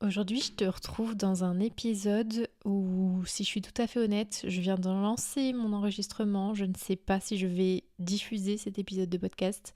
Aujourd'hui, je te retrouve dans un épisode où, si je suis tout à fait honnête, je viens de lancer mon enregistrement. Je ne sais pas si je vais diffuser cet épisode de podcast,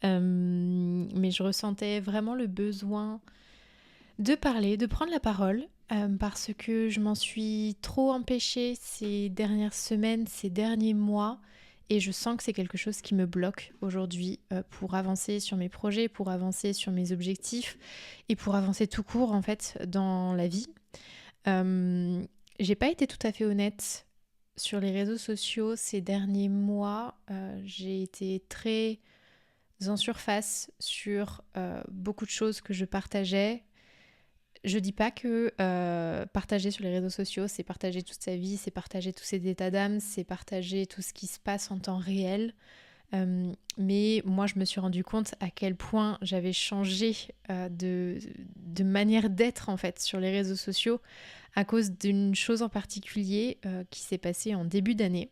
mais je ressentais vraiment le besoin de parler, de prendre la parole, parce que je m'en suis trop empêchée ces dernières semaines, ces derniers mois, et je sens que c'est quelque chose qui me bloque aujourd'hui pour avancer sur mes projets, pour avancer sur mes objectifs et pour avancer tout court en fait dans la vie. Euh, j'ai pas été tout à fait honnête sur les réseaux sociaux ces derniers mois. J'ai été très en surface sur beaucoup de choses que je partageais. Je dis pas que partager sur les réseaux sociaux, c'est partager toute sa vie, c'est partager tous ses états d'âme, c'est partager tout ce qui se passe en temps réel. Mais moi, je me suis rendu compte à quel point j'avais changé de manière d'être en fait sur les réseaux sociaux à cause d'une chose en particulier qui s'est passée en début d'année.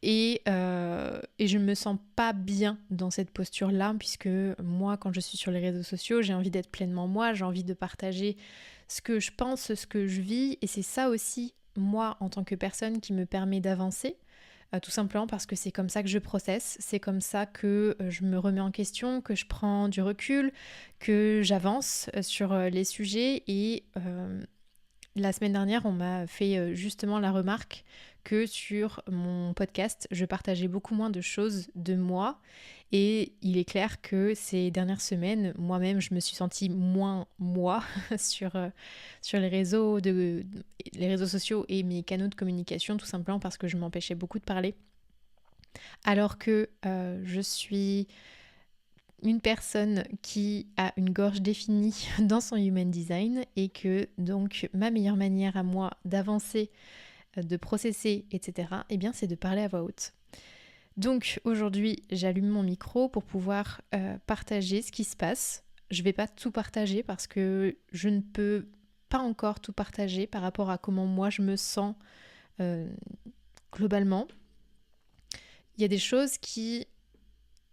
Et je ne me sens pas bien dans cette posture-là, puisque moi, quand je suis sur les réseaux sociaux, j'ai envie d'être pleinement moi, j'ai envie de partager ce que je pense, ce que je vis, et c'est ça aussi, moi, en tant que personne, qui me permet d'avancer. Tout simplement parce que c'est comme ça que je processe, c'est comme ça que je me remets en question, que je prends du recul, que j'avance sur les sujets. Et la semaine dernière, on m'a fait justement la remarque que sur mon podcast, je partageais beaucoup moins de choses de moi. Et il est clair que ces dernières semaines, moi-même, je me suis sentie moins moi sur les réseaux sociaux et mes canaux de communication, tout simplement parce que je m'empêchais beaucoup de parler. Alors que je suis une personne qui a une gorge définie dans son human design et que donc ma meilleure manière à moi d'avancer, de processer, etc., eh bien c'est de parler à voix haute. Donc aujourd'hui, j'allume mon micro pour pouvoir partager ce qui se passe. Je ne vais pas tout partager parce que je ne peux pas encore tout partager par rapport à comment moi je me sens globalement. Il y a des choses qui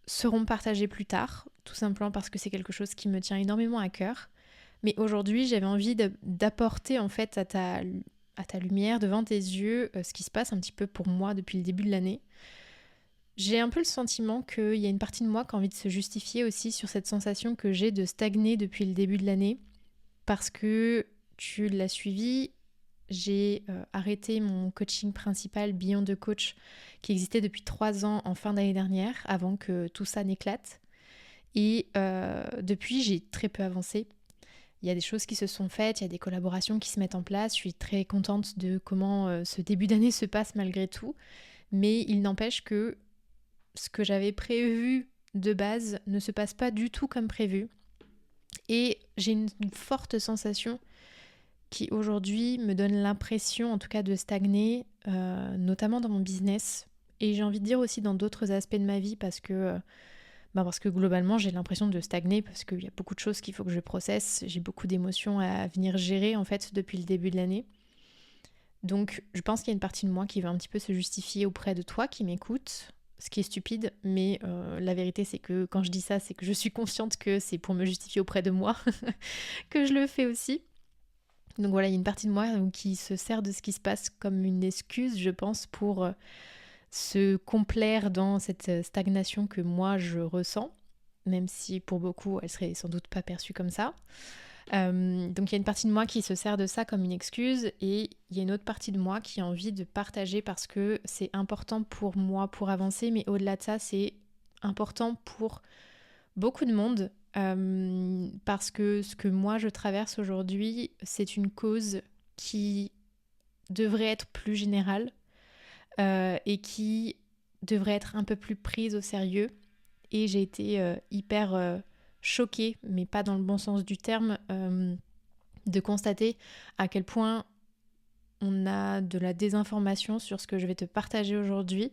seront partagées plus tard, tout simplement parce que c'est quelque chose qui me tient énormément à cœur. Mais aujourd'hui, j'avais envie d'apporter en fait à ta lumière, devant tes yeux, ce qui se passe un petit peu pour moi depuis le début de l'année. J'ai un peu le sentiment qu'il y a une partie de moi qui a envie de se justifier aussi sur cette sensation que j'ai de stagner depuis le début de l'année. Parce que tu l'as suivi, j'ai arrêté mon coaching principal Beyond the Coach qui existait depuis 3 ans en fin d'année dernière, avant que tout ça n'éclate. Et depuis, j'ai très peu avancé. Il y a des choses qui se sont faites, il y a des collaborations qui se mettent en place. Je suis très contente de comment ce début d'année se passe malgré tout. Mais il n'empêche que ce que j'avais prévu de base ne se passe pas du tout comme prévu. Et j'ai une forte sensation qui aujourd'hui me donne l'impression en tout cas de stagner, notamment dans mon business. Et j'ai envie de dire aussi dans d'autres aspects de ma vie parce que globalement j'ai l'impression de stagner parce qu'il y a beaucoup de choses qu'il faut que je processe. J'ai beaucoup d'émotions à venir gérer en fait depuis le début de l'année. Donc je pense qu'il y a une partie de moi qui va un petit peu se justifier auprès de toi qui m'écoute, ce qui est stupide, mais la vérité c'est que quand je dis ça, c'est que je suis consciente que c'est pour me justifier auprès de moi que je le fais aussi. Donc voilà, il y a une partie de moi qui se sert de ce qui se passe comme une excuse, je pense, pour se complaire dans cette stagnation que moi je ressens, même si pour beaucoup elle serait sans doute pas perçue comme ça. Donc il y a une partie de moi qui se sert de ça comme une excuse et il y a une autre partie de moi qui a envie de partager parce que c'est important pour moi pour avancer, mais au-delà de ça c'est important pour beaucoup de monde parce que ce que moi je traverse aujourd'hui c'est une cause qui devrait être plus générale et qui devrait être un peu plus prise au sérieux et j'ai été hyper choquée, mais pas dans le bon sens du terme, de constater à quel point on a de la désinformation sur ce que je vais te partager aujourd'hui.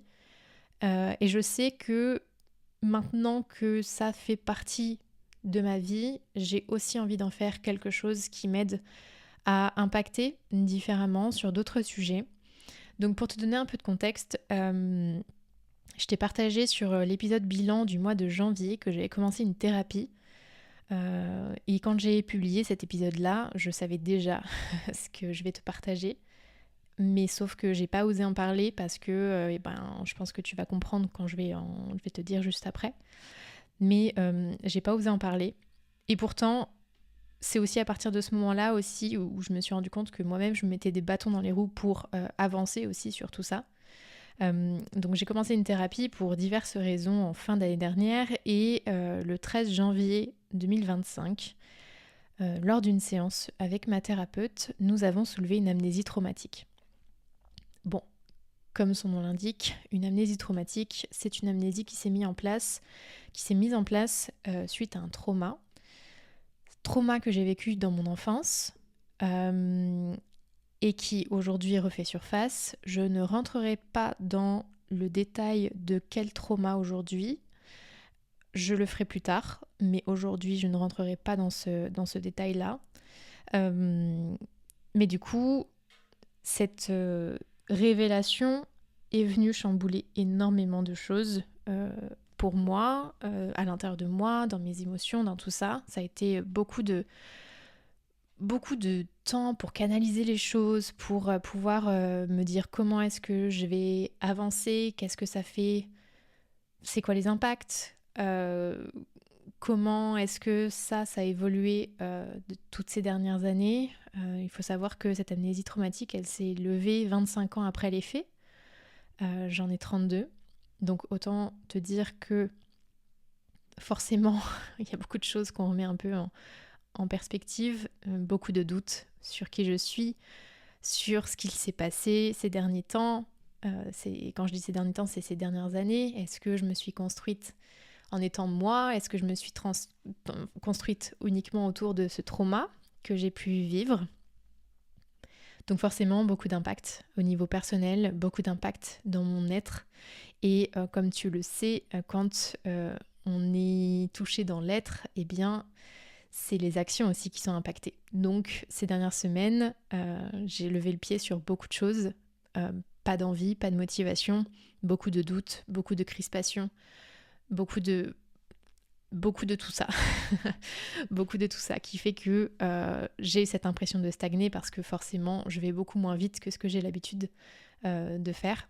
Et je sais que maintenant que ça fait partie de ma vie, j'ai aussi envie d'en faire quelque chose qui m'aide à impacter différemment sur d'autres sujets. Donc pour te donner un peu de contexte, je t'ai partagé sur l'épisode bilan du mois de janvier que j'avais commencé une thérapie Et quand j'ai publié cet épisode-là, je savais déjà ce que je vais te partager. Mais sauf que j'ai pas osé en parler parce que je pense que tu vas comprendre quand je vais te dire juste après. Mais j'ai pas osé en parler. Et pourtant, c'est aussi à partir de ce moment-là aussi où je me suis rendu compte que moi-même je me mettais des bâtons dans les roues pour avancer aussi sur tout ça. Donc j'ai commencé une thérapie pour diverses raisons en fin d'année dernière et le 13 janvier 2025, lors d'une séance avec ma thérapeute, nous avons soulevé une amnésie traumatique. Bon, comme son nom l'indique, une amnésie traumatique, c'est une amnésie qui s'est mise en place suite à un trauma que j'ai vécu dans mon enfance et qui aujourd'hui refait surface. Je ne rentrerai pas dans le détail de quel trauma aujourd'hui, je le ferai plus tard, mais aujourd'hui je ne rentrerai pas dans ce détail-là. Mais du coup, cette révélation est venue chambouler énormément de choses pour moi, à l'intérieur de moi, dans mes émotions, dans tout ça. Ça a été beaucoup de temps pour canaliser les choses, pour pouvoir me dire comment est-ce que je vais avancer, qu'est-ce que ça fait, c'est quoi les impacts, comment est-ce que ça a évolué de toutes ces dernières années. Il faut savoir que cette amnésie traumatique, elle s'est levée 25 ans après les faits. J'en ai 32. Donc autant te dire que forcément, il y a beaucoup de choses qu'on remet un peu en perspective, beaucoup de doutes sur qui je suis, sur ce qu'il s'est passé ces derniers temps. Quand je dis ces derniers temps, c'est ces dernières années. Est-ce que je me suis construite en étant moi? Est-ce que je me suis construite uniquement autour de ce trauma que j'ai pu vivre? Donc forcément, beaucoup d'impact au niveau personnel, beaucoup d'impact dans mon être. Et comme tu le sais, quand on est touché dans l'être, eh bien, c'est les actions aussi qui sont impactées. Donc ces dernières semaines, j'ai levé le pied sur beaucoup de choses. Pas d'envie, pas de motivation, beaucoup de doutes, beaucoup de crispation, beaucoup de tout ça. Beaucoup de tout ça qui fait que j'ai cette impression de stagner parce que forcément je vais beaucoup moins vite que ce que j'ai l'habitude de faire.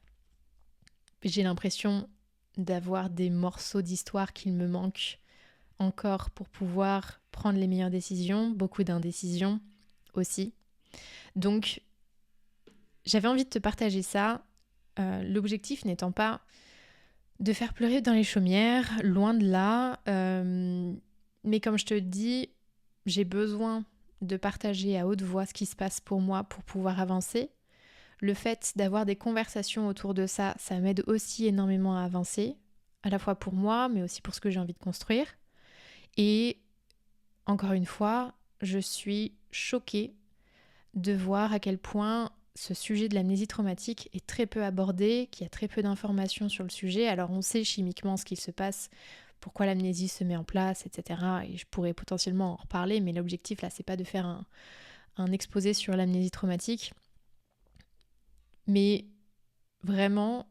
J'ai l'impression d'avoir des morceaux d'histoire qu'il me manquent encore pour pouvoir prendre les meilleures décisions, beaucoup d'indécisions aussi. Donc j'avais envie de te partager ça, l'objectif n'étant pas de faire pleurer dans les chaumières, loin de là, mais comme je te dis, j'ai besoin de partager à haute voix ce qui se passe pour moi pour pouvoir avancer. Le fait d'avoir des conversations autour de ça, ça m'aide aussi énormément à avancer, à la fois pour moi, mais aussi pour ce que j'ai envie de construire. Et encore une fois, je suis choquée de voir à quel point ce sujet de l'amnésie traumatique est très peu abordé, qu'il y a très peu d'informations sur le sujet. Alors on sait chimiquement ce qu'il se passe, pourquoi l'amnésie se met en place, etc. Et je pourrais potentiellement en reparler, mais l'objectif là, c'est pas de faire un exposé sur l'amnésie traumatique. Mais vraiment,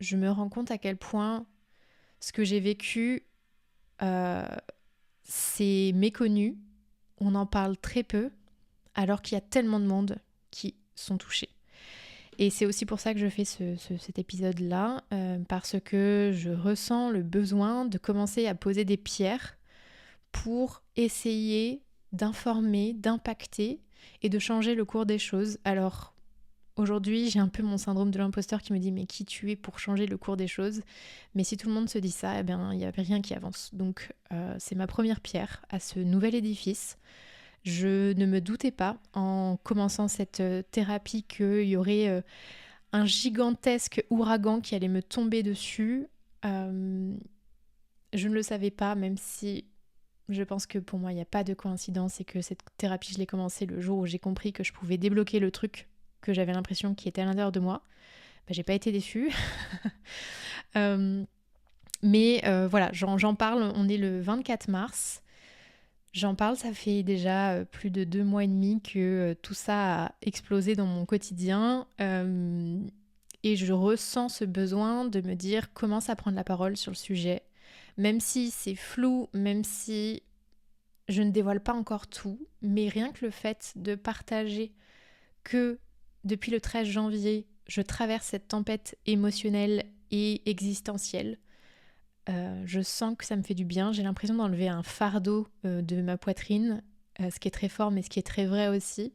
je me rends compte à quel point ce que j'ai vécu, c'est méconnu. On en parle très peu, alors qu'il y a tellement de monde qui sont touchés. Et c'est aussi pour ça que je fais cet épisode-là, parce que je ressens le besoin de commencer à poser des pierres pour essayer d'informer, d'impacter et de changer le cours des choses. Alors aujourd'hui, j'ai un peu mon syndrome de l'imposteur qui me dit mais qui tu es pour changer le cours des choses? Mais si tout le monde se dit ça, eh bien il n'y a rien qui avance. Donc c'est ma première pierre à ce nouvel édifice. Je ne me doutais pas en commençant cette thérapie qu'il y aurait un gigantesque ouragan qui allait me tomber dessus. Je ne le savais pas, même si je pense que pour moi il n'y a pas de coïncidence et que cette thérapie je l'ai commencée le jour où j'ai compris que je pouvais débloquer le truc que j'avais l'impression qui était à l'intérieur de moi. J'ai pas été déçue. Mais voilà, j'en parle, on est le 24 mars. J'en parle, ça fait déjà plus de 2 mois et demi que tout ça a explosé dans mon quotidien et je ressens ce besoin de me dire commence à prendre la parole sur le sujet, même si c'est flou, même si je ne dévoile pas encore tout, mais rien que le fait de partager que depuis le 13 janvier, je traverse cette tempête émotionnelle et existentielle, je sens que ça me fait du bien. J'ai l'impression d'enlever un fardeau de ma poitrine, ce qui est très fort, mais ce qui est très vrai aussi.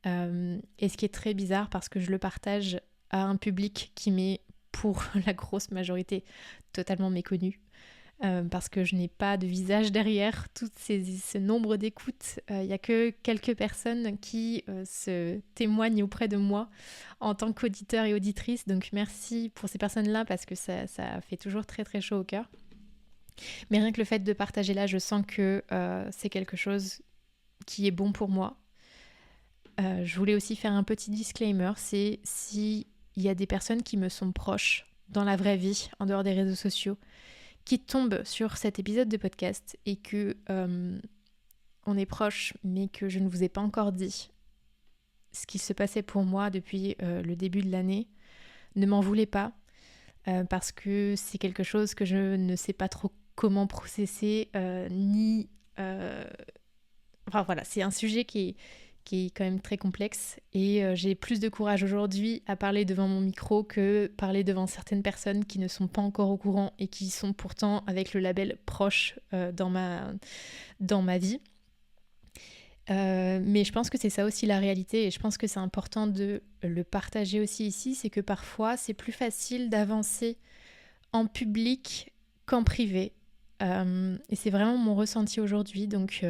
Et ce qui est très bizarre parce que je le partage à un public qui m'est, pour la grosse majorité, totalement méconnu. Parce que je n'ai pas de visage derrière ce nombre d'écoutes. Il n'y a que quelques personnes qui se témoignent auprès de moi en tant qu'auditeur et auditrice. Donc merci pour ces personnes-là parce que ça fait toujours très très chaud au cœur. Mais rien que le fait de partager là, je sens que c'est quelque chose qui est bon pour moi. Je voulais aussi faire un petit disclaimer, c'est s'il y a des personnes qui me sont proches dans la vraie vie, en dehors des réseaux sociaux, qui tombent sur cet épisode de podcast et que on est proches, mais que je ne vous ai pas encore dit ce qui se passait pour moi depuis le début de l'année, ne m'en voulez pas, parce que c'est quelque chose que je ne sais pas trop comment processer, Enfin voilà, c'est un sujet qui est quand même très complexe et j'ai plus de courage aujourd'hui à parler devant mon micro que parler devant certaines personnes qui ne sont pas encore au courant et qui sont pourtant avec le label proche dans ma vie. Mais je pense que c'est ça aussi la réalité et je pense que c'est important de le partager aussi ici, c'est que parfois c'est plus facile d'avancer en public qu'en privé. Et c'est vraiment mon ressenti aujourd'hui, donc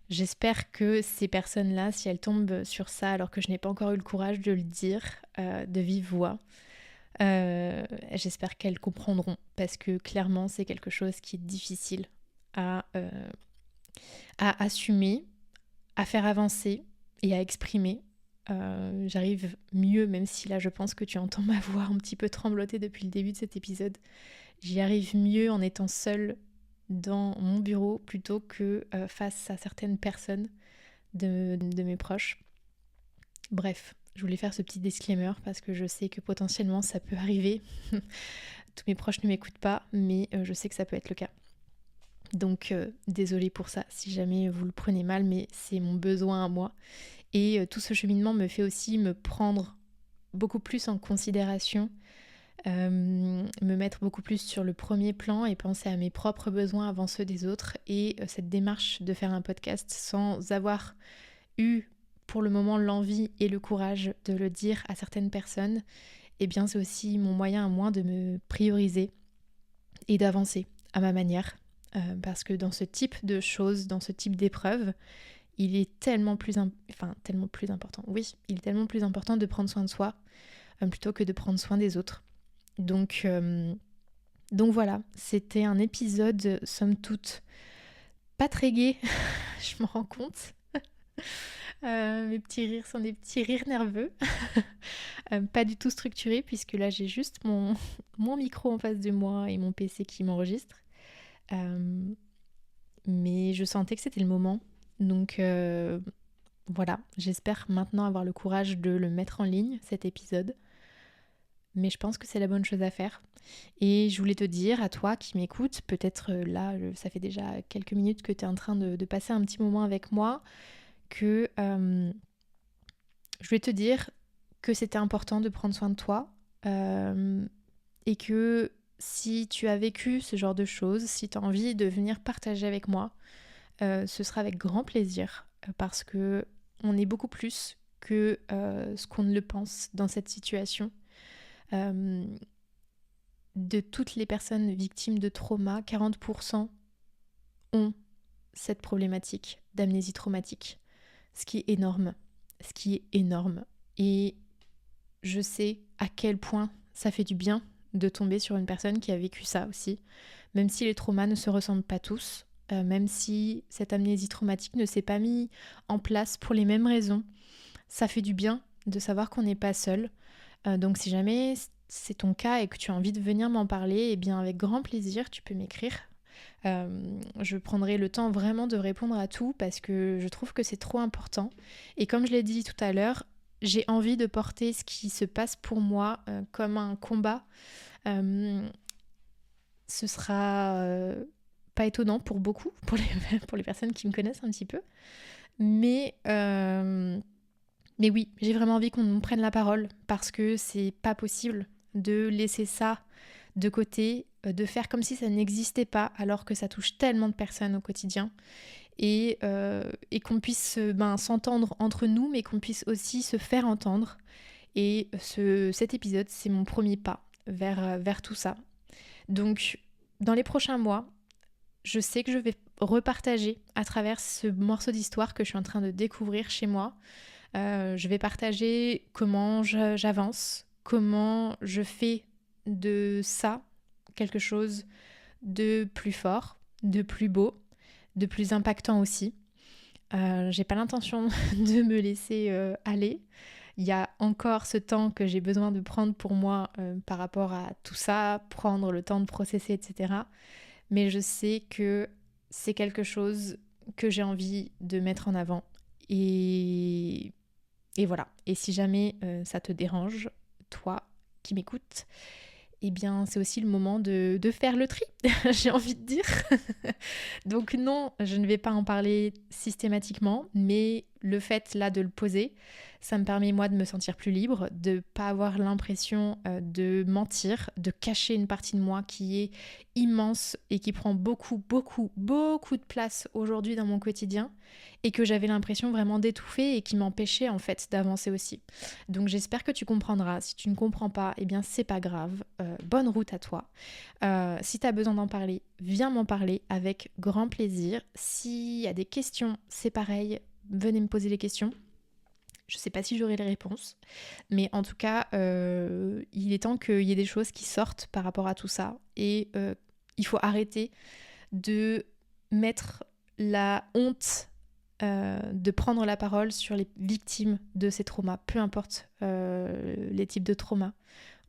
j'espère que ces personnes-là, si elles tombent sur ça alors que je n'ai pas encore eu le courage de le dire de vive voix, j'espère qu'elles comprendront parce que clairement c'est quelque chose qui est difficile à assumer, à faire avancer et à exprimer. J'arrive mieux, même si là je pense que tu entends ma voix un petit peu trembloter depuis le début de cet épisode, j'y arrive mieux en étant seule dans mon bureau plutôt que face à certaines personnes de mes proches. Bref, je voulais faire ce petit disclaimer parce que je sais que potentiellement ça peut arriver. Tous mes proches ne m'écoutent pas, mais je sais que ça peut être le cas. Donc désolée pour ça si jamais vous le prenez mal, mais c'est mon besoin à moi. Et tout ce cheminement me fait aussi me prendre beaucoup plus en considération, me mettre beaucoup plus sur le premier plan et penser à mes propres besoins avant ceux des autres. Et cette démarche de faire un podcast sans avoir eu pour le moment l'envie et le courage de le dire à certaines personnes, eh bien c'est aussi mon moyen à moi de me prioriser et d'avancer à ma manière. Parce que dans ce type de choses, dans ce type d'épreuves, il est tellement plus important. Oui, il est tellement plus important de prendre soin de soi plutôt que de prendre soin des autres. Donc voilà, c'était un épisode, somme toute, pas très gai, je m'en rends compte. Mes petits rires sont des petits rires nerveux, pas du tout structurés, puisque là j'ai juste mon micro en face de moi et mon PC qui m'enregistre. Mais je sentais que c'était le moment. Donc voilà, j'espère maintenant avoir le courage de le mettre en ligne, cet épisode. Mais je pense que c'est la bonne chose à faire. Et je voulais te dire, à toi qui m'écoutes, peut-être là, ça fait déjà quelques minutes que tu es en train de passer un petit moment avec moi, que je voulais te dire que c'était important de prendre soin de toi et que si tu as vécu ce genre de choses, si tu as envie de venir partager avec moi, ce sera avec grand plaisir parce que on est beaucoup plus que ce qu'on ne le pense dans cette situation. De toutes les personnes victimes de trauma, 40% ont cette problématique d'amnésie traumatique, ce qui est énorme. Et je sais à quel point ça fait du bien de tomber sur une personne qui a vécu ça aussi, même si les traumas ne se ressemblent pas tous, même si cette amnésie traumatique ne s'est pas mise en place pour les mêmes raisons. Ça fait du bien de savoir qu'on n'est pas seul. Donc si jamais c'est ton cas et que tu as envie de venir m'en parler, eh bien avec grand plaisir, tu peux m'écrire. Je prendrai le temps vraiment de répondre à tout parce que je trouve que c'est trop important. Et comme je l'ai dit tout à l'heure, j'ai envie de porter ce qui se passe pour moi comme un combat. Ce sera pas étonnant pour beaucoup, pour les personnes qui me connaissent un petit peu. Mais oui, j'ai vraiment envie qu'on me prenne la parole parce que c'est pas possible de laisser ça de côté, de faire comme si ça n'existait pas alors que ça touche tellement de personnes au quotidien et qu'on puisse s'entendre entre nous, mais qu'on puisse aussi se faire entendre. Et cet épisode, c'est mon premier pas vers tout ça. Donc, dans les prochains mois, je sais que je vais repartager à travers ce morceau d'histoire que je suis en train de découvrir chez moi. Je vais partager comment j'avance, comment je fais de ça quelque chose de plus fort, de plus beau, de plus impactant aussi. J'ai pas l'intention de me laisser aller. Il y a encore ce temps que j'ai besoin de prendre pour moi par rapport à tout ça, prendre le temps de processer, etc. Mais je sais que c'est quelque chose que j'ai envie de mettre en avant. Et voilà. Et si jamais ça te dérange, toi qui m'écoutes, eh bien c'est aussi le moment de faire le tri, j'ai envie de dire. Donc non, je ne vais pas en parler systématiquement, mais le fait là de le poser, ça me permet moi de me sentir plus libre, de pas avoir l'impression de mentir, de cacher une partie de moi qui est immense et qui prend beaucoup de place aujourd'hui dans mon quotidien et que j'avais l'impression vraiment d'étouffer et qui m'empêchait en fait d'avancer aussi. Donc j'espère que tu comprendras. Si tu ne comprends pas, eh bien c'est pas grave. Bonne route à toi. Si tu as besoin d'en parler, viens m'en parler avec grand plaisir. S'il y a des questions, c'est pareil, venez me poser les questions. Je sais pas si j'aurai les réponses, mais en tout cas, il est temps qu'il y ait des choses qui sortent par rapport à tout ça. Et il faut arrêter de mettre la honte de prendre la parole sur les victimes de ces traumas, peu importe les types de traumas.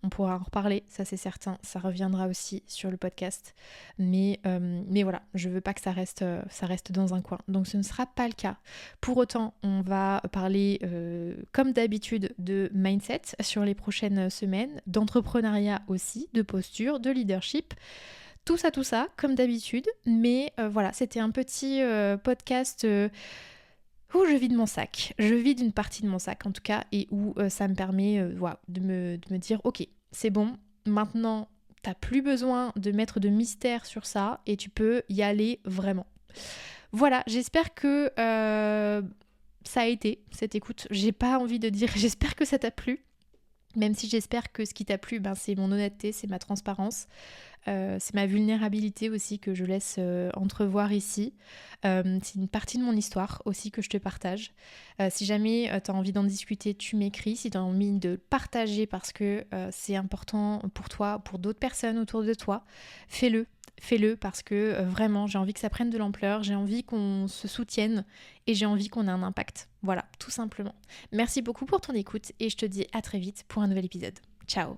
On pourra en reparler, ça c'est certain, ça reviendra aussi sur le podcast. Mais voilà, je veux pas que ça reste dans un coin. Donc ce ne sera pas le cas. Pour autant, on va parler comme d'habitude de mindset sur les prochaines semaines, d'entrepreneuriat aussi, de posture, de leadership. Tout ça, comme d'habitude. Mais voilà, c'était un petit podcast où je vide mon sac. Je vide une partie de mon sac en tout cas et où ça me permet de me dire ok, c'est bon, maintenant t'as plus besoin de mettre de mystère sur ça et tu peux y aller vraiment. Voilà, j'espère que ça a été cette écoute. J'ai pas envie de dire j'espère que ça t'a plu. Même si j'espère que ce qui t'a plu, c'est mon honnêteté, c'est ma transparence. C'est ma vulnérabilité aussi que je laisse entrevoir ici. C'est une partie de mon histoire aussi que je te partage. Si jamais tu as envie d'en discuter, tu m'écris. Si tu as envie de partager parce que c'est important pour toi, pour d'autres personnes autour de toi, fais-le. Fais-le parce que vraiment j'ai envie que ça prenne de l'ampleur, j'ai envie qu'on se soutienne et j'ai envie qu'on ait un impact. Voilà, tout simplement. Merci beaucoup pour ton écoute et je te dis à très vite pour un nouvel épisode. Ciao!